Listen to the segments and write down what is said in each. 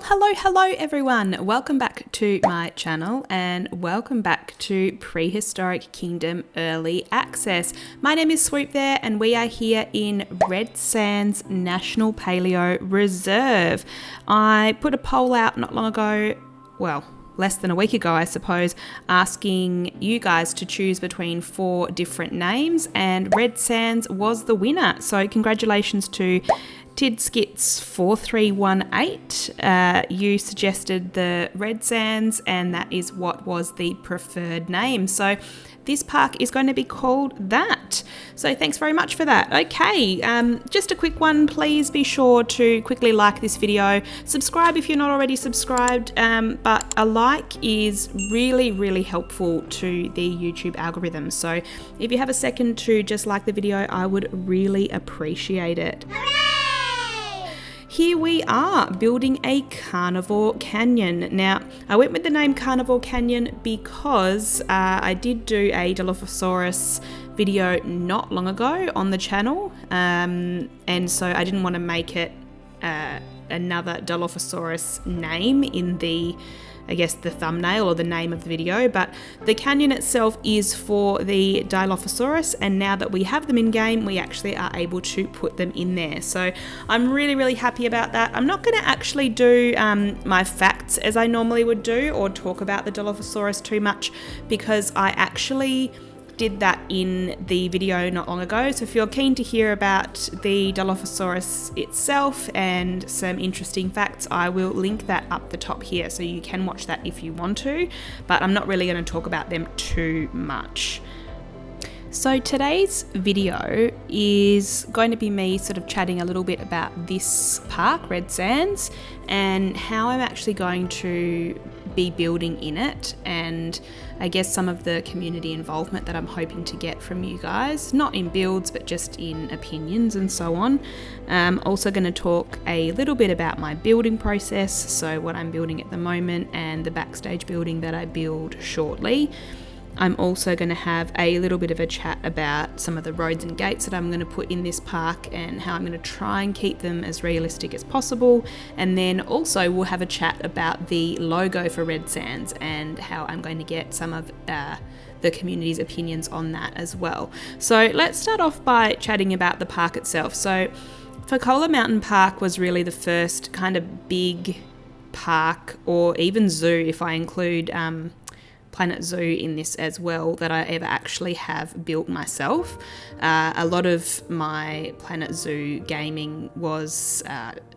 Well, hello everyone. Welcome back to my channel and welcome back to Prehistoric Kingdom Early Access. My name is Swoop there and we are here in Red Sands National Paleo Reserve. I put a poll out not long ago, well, less than a week ago, I suppose, asking you guys to choose between 4 different names, and Red Sands was the winner. So congratulations to Tidskits4318. You suggested the Red Sands, and that is what was the preferred name. So this park is going to be called that. So thanks very much for that. Okay, just a quick one. Please be sure to quickly like this video. Subscribe if you're not already subscribed, but a like is really helpful to the YouTube algorithm. So if you have a second to just like the video, I would really appreciate it. Here we are building a carnivore canyon. Now, I went with the name Carnivore Canyon because I did do a Dilophosaurus video not long ago on the channel, and so I didn't want to make it another Dilophosaurus name in the, I guess, the thumbnail or the name of the video, but the canyon itself is for the Dilophosaurus, and now that we have them in game, we actually are able to put them in there. So I'm really happy about that. I'm not going to actually do my facts as I normally would do or talk about the Dilophosaurus too much, because I actually did that in the video not long ago. So if you're keen to hear about the Dilophosaurus itself and some interesting facts, I will link that up the top here, so you can watch that if you want to, but I'm not really going to talk about them too much. So today's video is going to be me sort of chatting a little bit about this park, Red Sands, and how I'm actually going to be building in it, and I guess some of the community involvement that I'm hoping to get from you guys, not in builds but just in opinions and so on. I'm also going to talk a little bit about my building process, so what I'm building at the moment and the Backstage building that I build shortly. I'm also going to have a little bit of a chat about some of the roads and gates that I'm going to put in this park and how I'm going to try and keep them as realistic as possible. And then also we'll have a chat about the logo for Red Sands and how I'm going to get some of the community's opinions on that as well. So let's start off by chatting about the park itself. So Facola Mountain Park was really the first kind of big park, or even zoo if I include Planet Zoo in this as well, that I ever actually have built myself. A lot of my Planet Zoo gaming was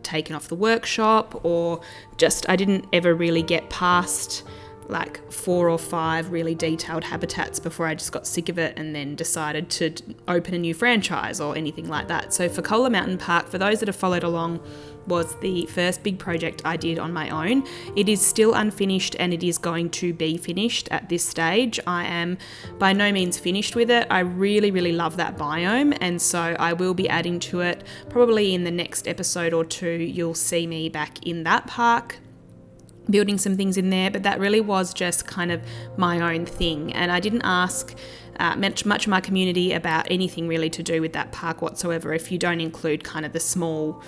taken off the workshop, or just I didn't ever really get past like 4 or 5 really detailed habitats before I just got sick of it and then decided to open a new franchise or anything like that. So Facola Mountain Park, for those that have followed along, was the first big project I did on my own. It is still unfinished and it is going to be finished at this stage. I am by no means finished with it. I really love that biome, and so I will be adding to it. Probably in the next episode or 2 you'll see me back in that park building some things in there, but that really was just kind of my own thing, and I didn't ask much of my community about anything really to do with that park whatsoever, if you don't include kind of the small,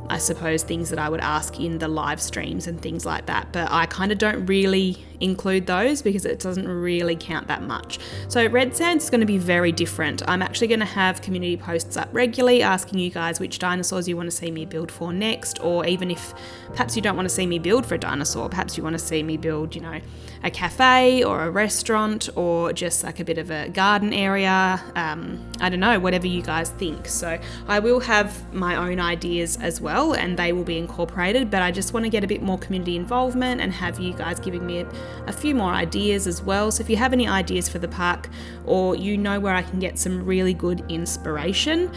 I suppose, things that I would ask in the live streams and things like that, but I kind of don't really include those because it doesn't really count that much. So Red Sands is going to be very different. I'm actually going to have community posts up regularly asking you guys which dinosaurs you want to see me build for next, or even if perhaps you don't want to see me build for a dinosaur, perhaps you want to see me build, you know, a cafe or a restaurant or just like a bit of a garden area. I don't know, whatever you guys think. So I will have my own ideas as well, and they will be incorporated, but I just want to get a bit more community involvement and have you guys giving me a few more ideas as well. So if you have any ideas for the park, or you know where I can get some really good inspiration,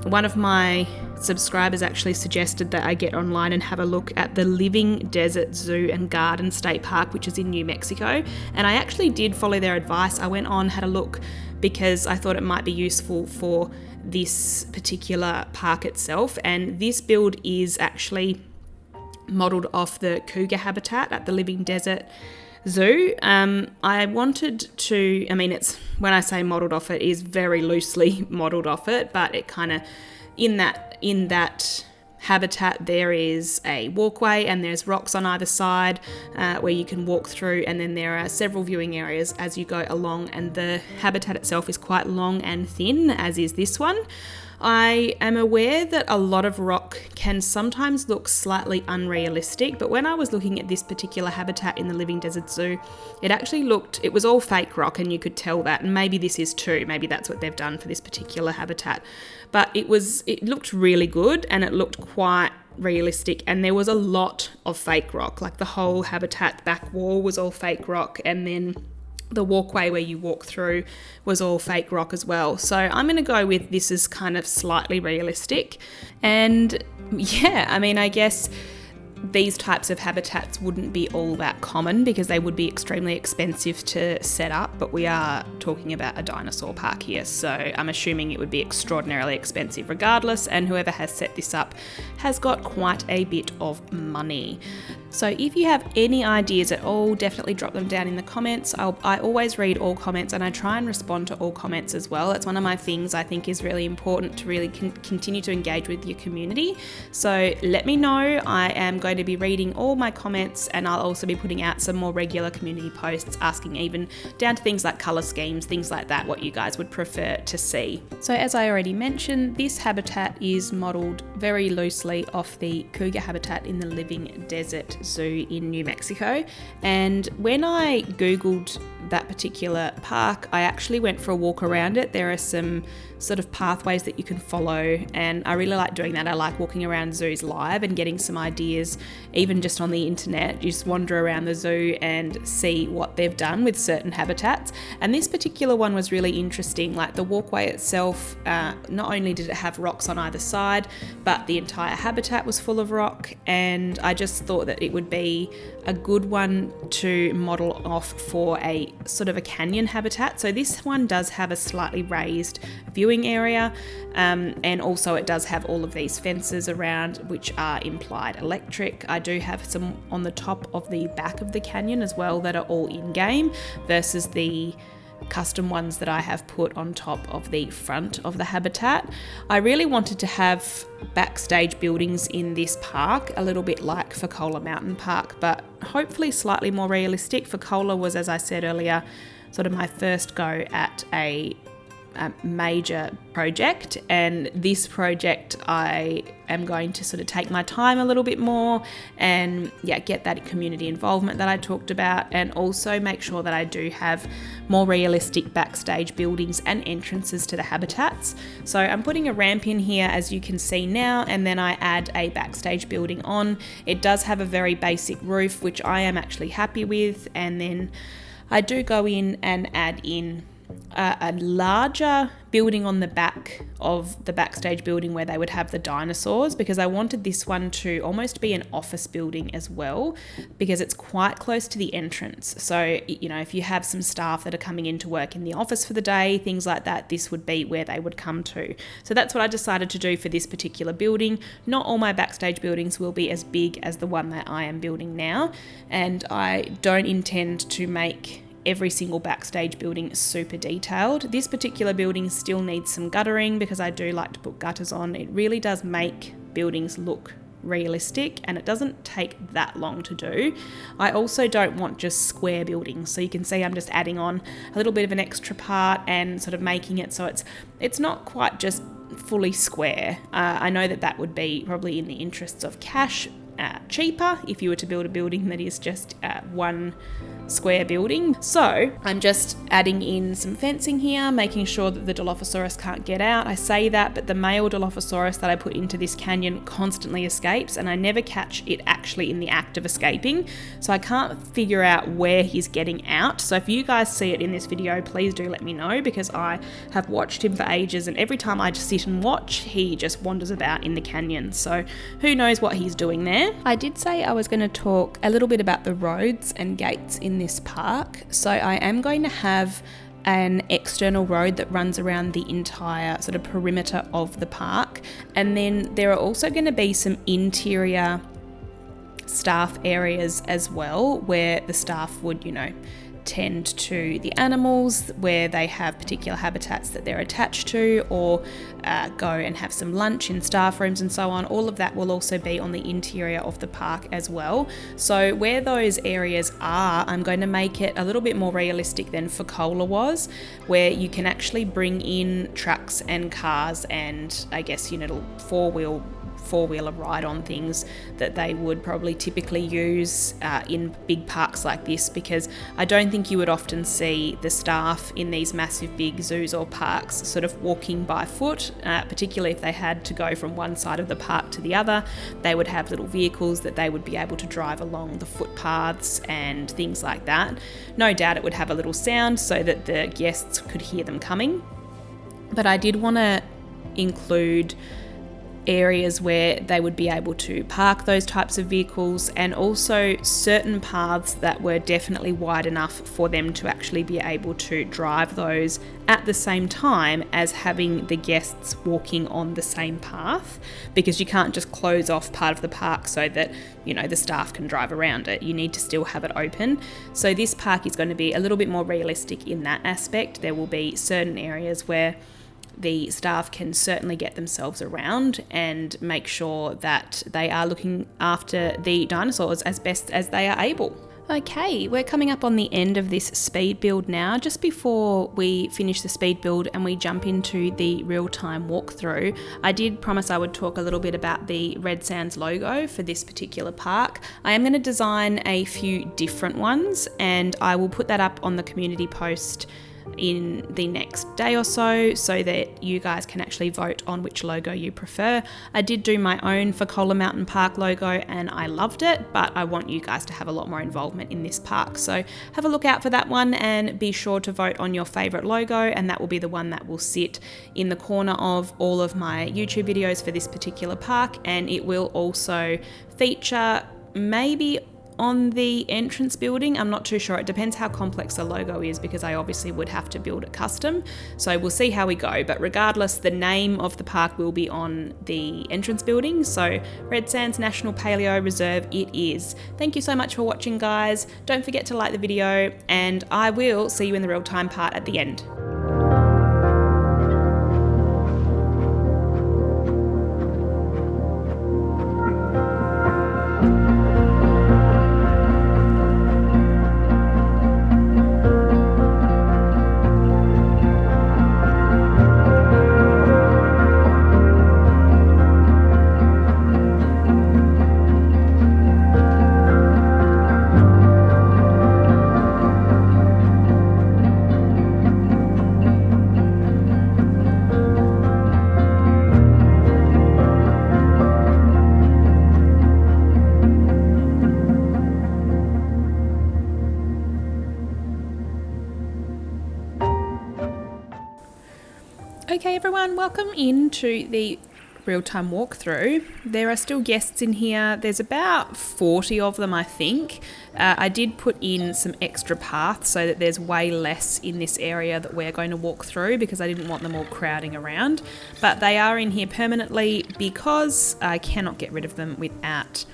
one of my subscribers actually suggested that I get online and have a look at the Living Desert Zoo and Garden State Park, which is in New Mexico, and I actually did follow their advice. I went on, had a look, because I thought it might be useful for this particular park itself, and this build is actually modelled off the cougar habitat at the Living Desert Zoo. I wanted to, I mean, it's, when I say modelled off it, is very loosely modelled off it, but it kind of, in that habitat there is a walkway and there's rocks on either side where you can walk through, and then there are several viewing areas as you go along, and the habitat itself is quite long and thin, as is this one. I am aware that a lot of rock can sometimes look slightly unrealistic, but when I was looking at this particular habitat in the Living Desert Zoo, it was all fake rock, and you could tell that, and maybe this is too, maybe that's what they've done for this particular habitat. But it looked really good, and it looked quite realistic, and there was a lot of fake rock, like the whole habitat back wall was all fake rock, and then the walkway where you walk through was all fake rock as well. So I'm going to go with this is kind of slightly realistic. And yeah, I mean, I guess these types of habitats wouldn't be all that common because they would be extremely expensive to set up, but we are talking about a dinosaur park here, so I'm assuming it would be extraordinarily expensive regardless, and whoever has set this up has got quite a bit of money. So if you have any ideas at all, definitely drop them down in the comments. I always read all comments, and I try and respond to all comments as well. It's one of my things I think is really important to really continue to engage with your community. So let me know. I am going to be reading all my comments, and I'll also be putting out some more regular community posts asking even down to things like colour schemes, things like that, what you guys would prefer to see. So as I already mentioned, this habitat is modelled very loosely off the cougar habitat in the Living Desert Zoo in New Mexico, and when I googled that particular park, I actually went for a walk around it. There are some sort of pathways that you can follow, and I really like doing that. I like walking around zoos live and getting some ideas, even just on the internet. You just wander around the zoo and see what they've done with certain habitats, and this particular one was really interesting. Like the walkway itself, not only did it have rocks on either side, but the entire habitat was full of rock, and I just thought that it would be a good one to model off for a sort of a canyon habitat. So this one does have a slightly raised viewing area, and also it does have all of these fences around which are implied electric. I do have some on the top of the back of the canyon as well that are all in-game versus the custom ones that I have put on top of the front of the habitat. I really wanted to have backstage buildings in this park, a little bit like Fekola Mountain Park, but hopefully slightly more realistic. Fekola was, as I said earlier, sort of my first go at a major project, and this project I am going to sort of take my time a little bit more and get that community involvement that I talked about, and also make sure that I do have more realistic backstage buildings and entrances to the habitats. So I'm putting a ramp in here, as you can see now, and then I add a backstage building on. It does have a very basic roof, which I am actually happy with, and then I do go in and add in a larger building on the back of the backstage building where they would have the dinosaurs, because I wanted this one to almost be an office building as well, because it's quite close to the entrance. So, you know, if you have some staff that are coming into work in the office for the day, things like that, this would be where they would come to. So that's what I decided to do for this particular building. Not all my backstage buildings will be as big as the one that I am building now, and I don't intend to make every single backstage building super detailed. This particular building still needs some guttering because I do like to put gutters on. It really does make buildings look realistic, and it doesn't take that long to do. I also don't want just square buildings, so you can see I'm just adding on a little bit of an extra part and sort of making it so it's not quite just fully square. I know that would be probably in the interests of cash cheaper if you were to build a building that is just one square building. So I'm just adding in some fencing here, making sure that the Dilophosaurus can't get out. I say that, but the male Dilophosaurus that I put into this canyon constantly escapes, and I never catch it actually in the act of escaping, so I can't figure out where he's getting out. So if you guys see it in this video, please do let me know, because I have watched him for ages, and every time I just sit and watch, he just wanders about in the canyon. So who knows what he's doing there. I did say I was going to talk a little bit about the roads and gates in this park. So I am going to have an external road that runs around the entire sort of perimeter of the park, and then there are also going to be some interior staff areas as well, where the staff would, you know, tend to the animals where they have particular habitats that they're attached to, or go and have some lunch in staff rooms and so on. All of that will also be on the interior of the park as well. So where those areas are, I'm going to make it a little bit more realistic than Facola was, where you can actually bring in trucks and cars and I guess, you know, four-wheeler ride-on things that they would probably typically use in big parks like this, because I don't think you would often see the staff in these massive big zoos or parks sort of walking by foot, particularly if they had to go from one side of the park to the other. They would have little vehicles that they would be able to drive along the footpaths and things like that. No doubt it would have a little sound so that the guests could hear them coming, but I did want to include areas where they would be able to park those types of vehicles, and also certain paths that were definitely wide enough for them to actually be able to drive those at the same time as having the guests walking on the same path, because you can't just close off part of the park so that, you know, the staff can drive around it. You need to still have it open. So this park is going to be a little bit more realistic in that aspect. There will be certain areas where the staff can certainly get themselves around and make sure that they are looking after the dinosaurs as best as they are able. Okay, we're coming up on the end of this speed build now. Just before we finish the speed build and we jump into the real-time walkthrough, I did promise I would talk a little bit about the Red Sands logo for this particular park. I am going to design a few different ones, and I will put that up on the community post in the next day or so that you guys can actually vote on which logo you prefer. I did do my own Facola Mountain Park logo and I loved it, but I want you guys to have a lot more involvement in this park. So have a look out for that one and be sure to vote on your favorite logo, and that will be the one that will sit in the corner of all of my YouTube videos for this particular park, and it will also feature maybe on the entrance building. I'm not too sure. It depends how complex the logo is, because I obviously would have to build it custom. So we'll see how we go. But regardless, the name of the park will be on the entrance building. So Red Sands National Paleo Reserve it is. Thank you so much for watching, guys. Don't forget to like the video, and I will see you in the real-time part at the end. Okay everyone, welcome into the real-time walkthrough. There are still guests in here. There's about 40 of them, I think. I did put in some extra paths so that there's way less in this area that we're going to walk through, because I didn't want them all crowding around. But they are in here permanently because I cannot get rid of them without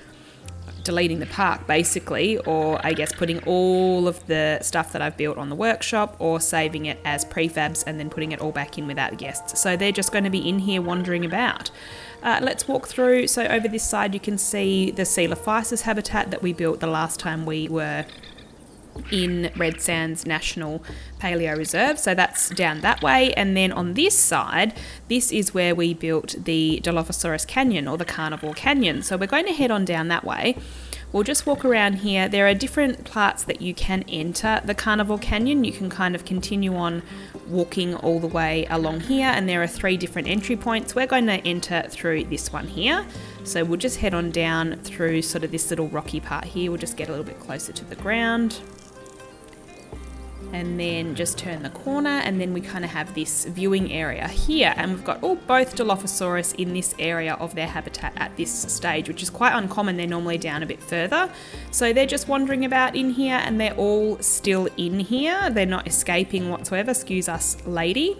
deleting the park, basically, or I guess putting all of the stuff that I've built on the workshop, or saving it as prefabs and then putting it all back in without guests. So they're just going to be in here wandering about. Let's walk through. So over this side you can see the Dilophosaurus habitat that we built the last time we were in Red Sands National Paleo Reserve. So that's down that way, and then on this side, this is where we built the Dilophosaurus Canyon, or the Carnivore Canyon. So we're going to head on down that way. We'll just walk around here. There are different parts that you can enter the Carnivore Canyon. You can kind of continue on walking all the way along here, and there are 3 different entry points. We're going to enter through this one here. So we'll just head on down through sort of this little rocky part here. We'll just get a little bit closer to the ground, and then just turn the corner, and then we kind of have this viewing area here, and we've got both Dilophosaurus in this area of their habitat at this stage, which is quite uncommon. They're normally down a bit further, so they're just wandering about in here, and they're all still in here. They're not escaping whatsoever. Excuse us, lady.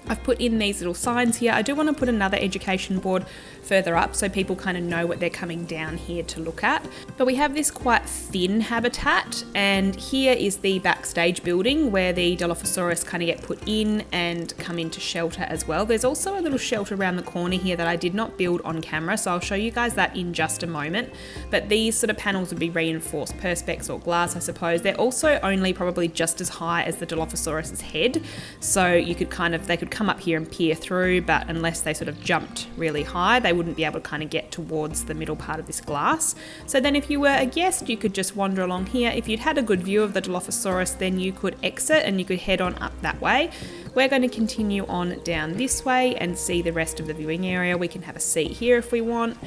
I've put in these little signs here. I do want to put another education board further up so people kind of know what they're coming down here to look at. But we have this quite thin habitat, and here is the backstage building where the Dilophosaurus kind of get put in and come into shelter as well. There's also a little shelter around the corner here that I did not build on camera, so I'll show you guys that in just a moment. But these sort of panels would be reinforced perspex or glass, I suppose. They're also only probably just as high as the Dilophosaurus's head, so you could they could come up here and peer through, but unless they sort of jumped really high, they wouldn't be able to kind of get towards the middle part of this glass. So then if you were a guest, you could just wander along here. If you'd had a good view of the Dilophosaurus, then you could exit and you could head on up that way. We're going to continue on down this way and see the rest of the viewing area. We can have a seat here if we want,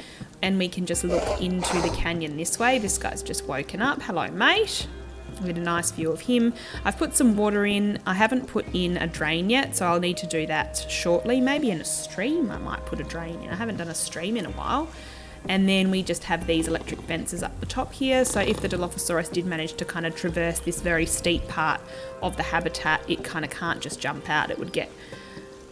and we can just look into the canyon this way. This guy's just woken up. Hello, mate. We get a nice view of him. I've put some water in. I haven't put in a drain yet, so I'll need to do that shortly. Maybe in a stream I might put a drain in. I haven't done a stream in a while. And then we just have these electric fences up the top here, so if the Dilophosaurus did manage to kind of traverse this very steep part of the habitat, it kind of can't just jump out. It would get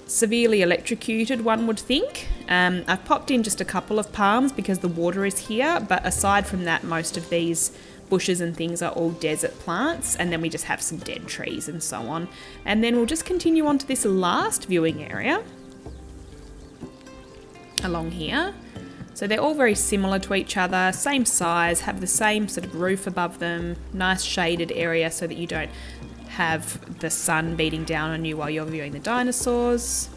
severely electrocuted, one would think. I've popped in just a couple of palms because the water is here, but aside from that, most of these bushes and things are all desert plants, and then we just have some dead trees and so on. And then we'll just continue on to this last viewing area along here. So they're all very similar to each other, same size, have the same sort of roof above them, nice shaded area so that you don't have the sun beating down on you while you're viewing the dinosaurs.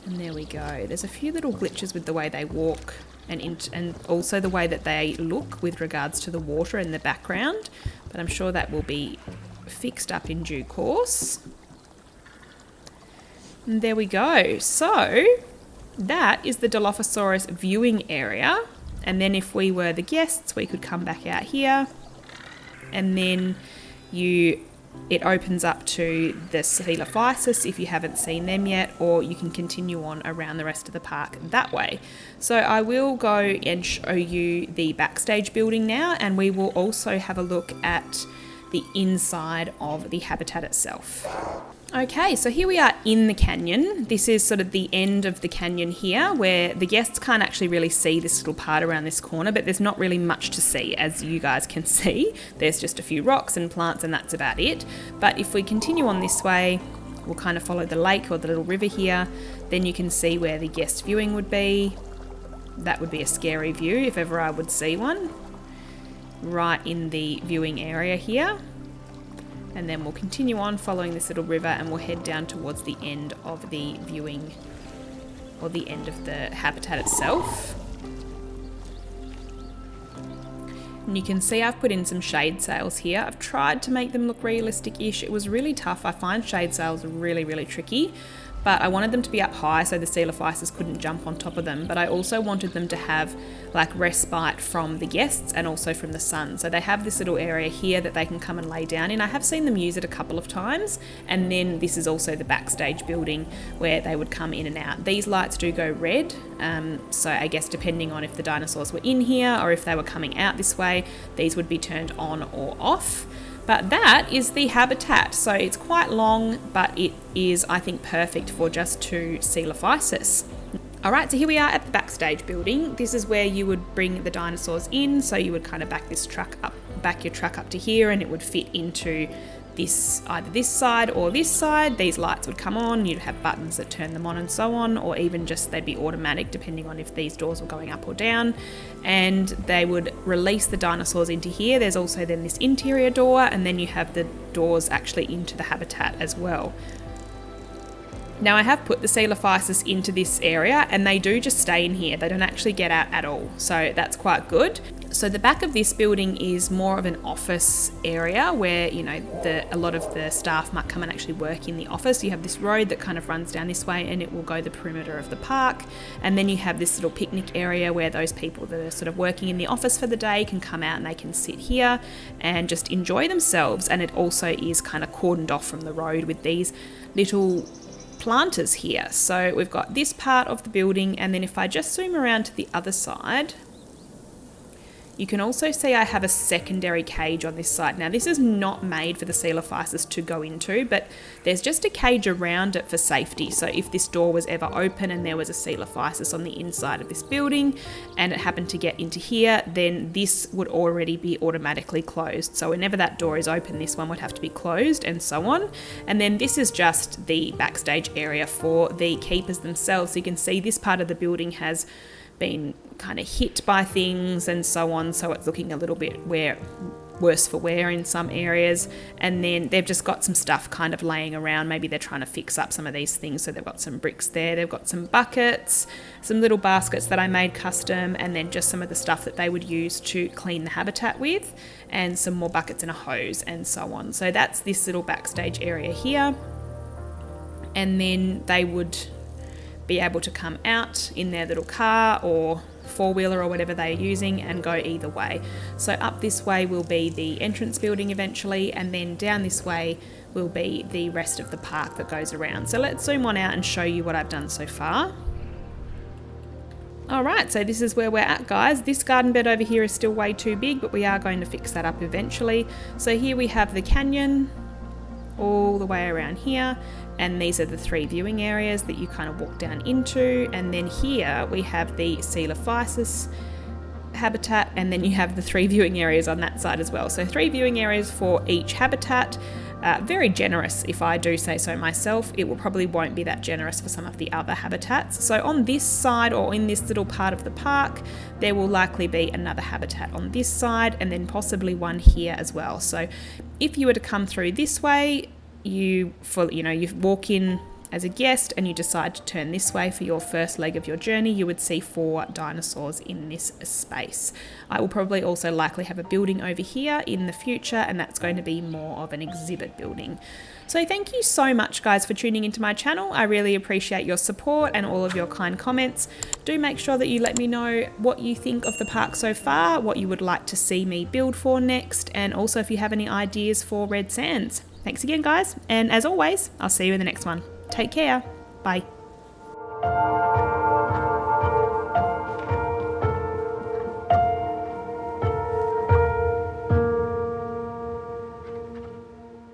And there we go. There's a few little glitches with the way they walk and also the way that they look with regards to the water in the background, but I'm sure that will be fixed up in due course. And there we go. So that is the Dilophosaurus viewing area, and then if we were the guests, we could come back out here, and then it opens up to the Dilophosaurus if you haven't seen them yet, or you can continue on around the rest of the park that way. So I will go and show you the backstage building now, and we will also have a look at the inside of the habitat itself. Okay, so here we are in the canyon. This is sort of the end of the canyon here, where the guests can't actually really see this little part around this corner, but there's not really much to see, as you guys can see. There's just a few rocks and plants, and that's about it. But if we continue on this way, we'll kind of follow the lake or the little river here, then you can see where the guest viewing would be. That would be a scary view if ever I would see one. Right in the viewing area here. And then we'll continue on following this little river, and we'll head down towards the end of the viewing, or the end of the habitat itself. And you can see I've put in some shade sails here. I've tried to make them look realistic-ish. It was really tough. I find shade sails really, really tricky. But I wanted them to be up high so the Dilophosaurus couldn't jump on top of them. But I also wanted them to have like respite from the guests and also from the sun. So they have this little area here that they can come and lay down in. I have seen them use it a couple of times. And then this is also the backstage building where they would come in and out. These lights do go red. So I guess depending on if the dinosaurs were in here or if they were coming out this way, these would be turned on or off. But that is the habitat. So it's quite long, but it is, I think, perfect for just 2 Dilophosaurus. Alright, so here we are at the backstage building. This is where you would bring the dinosaurs in. So you would kind of back your truck up to here, and it would fit into this, either this side or this side. These lights would come on, you'd have buttons that turn them on and so on, or even just they'd be automatic depending on if these doors were going up or down, and they would release the dinosaurs into here. There's also then this interior door, and then you have the doors actually into the habitat as well. Now I have put the Dilophosaurus into this area, and they do just stay in here. They don't actually get out at all, so that's quite good. So the back of this building is more of an office area where, you know, a lot of the staff might come and actually work in the office. You have this road that kind of runs down this way, and it will go the perimeter of the park. And then you have this little picnic area where those people that are sort of working in the office for the day can come out and they can sit here and just enjoy themselves. And it also is kind of cordoned off from the road with these little planters here. So we've got this part of the building, and then if I just zoom around to the other side, You can also see I have a secondary cage on this side. Now this is not made for the Dilophosaurus to go into, but there's just a cage around it for safety. So if this door was ever open and there was a Dilophosaurus on the inside of this building and it happened to get into here, then this would already be automatically closed. So whenever that door is open, this one would have to be closed and so on. And then this is just the backstage area for the keepers themselves. So you can see this part of the building has been kind of hit by things and so on, so it's looking a little bit worse for wear in some areas. And then they've just got some stuff kind of laying around. Maybe they're trying to fix up some of these things, so they've got some bricks there, they've got some buckets, some little baskets that I made custom, and then just some of the stuff that they would use to clean the habitat with, and some more buckets and a hose and so on. So that's this little backstage area here. And then they would be able to come out in their little car or four-wheeler or whatever they're using and go either way. So up this way will be the entrance building eventually, and then down this way will be the rest of the park that goes around. So let's zoom on out and show you what I've done so far. Alright, so this is where we're at, guys. This garden bed over here is still way too big, but we are going to fix that up eventually. So here we have the canyon all the way around here, and these are the 3 viewing areas that you kind of walk down into. And then here we have the Dilophosaurus habitat, and then you have the 3 viewing areas on that side as well. So 3 viewing areas for each habitat. Very generous, if I do say so myself. It probably won't be that generous for some of the other habitats. So on this side, or in this little part of the park, there will likely be another habitat on this side, and then possibly one here as well. So if you were to come through this way, you walk in as a guest and you decide to turn this way for your first leg of your journey, you would see 4 dinosaurs in this space. I will probably also likely have a building over here in the future, and that's going to be more of an exhibit building. So thank you so much, guys, for tuning into my channel. I really appreciate your support and all of your kind comments. Do make sure that you let me know what you think of the park so far, what you would like to see me build for next, and also if you have any ideas for Red Sands. Thanks again, guys, and as always, I'll see you in the next one. Take care. Bye.